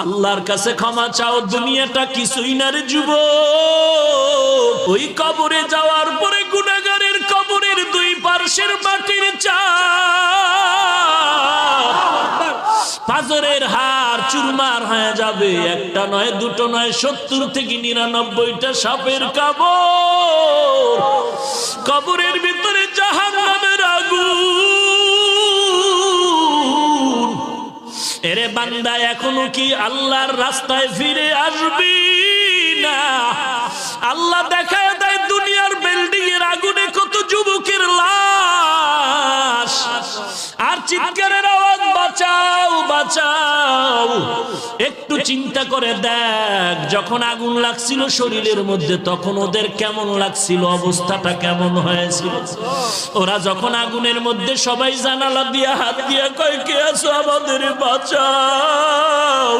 আল্লাহর কাছে ক্ষমা চাও, দুনিয়াটা কিছুই না রে যুবক। ওই কবরে যাওয়ার পরে গুনাহগারের কবরের দুই পার্শ্বের মাটির চাপ পাথরের হাড় চুরমার হয়ে যাবে। একটা নয়, দুটো নয়, 70 থেকে 99টা সাপের কামড়। কবরের ভিতরে জাহান্নামের আগুন। এরে বান্দা, এখনো কি আল্লাহর রাস্তায় ফিরে আসবি না? আল্লাহ দেখায় দেয় দুনিয়ার বিল্ডিং এর আগুনে কত যুবকের লাশ, আর চিৎকারের আওয়াজ, বাঁচাও বাঁচাও। একটু চিন্তা করে দেখ, যখন আগুন লাগছিল শরীরের মধ্যে তখন ওদের কেমন লাগছিল, অবস্থাটা কেমন হয়েছিল। ওরা যখন আগুনের মধ্যে সবাই জানালা দিয়া হাত দিয়া কয়, কে আছো, আমাদের বাঁচাও।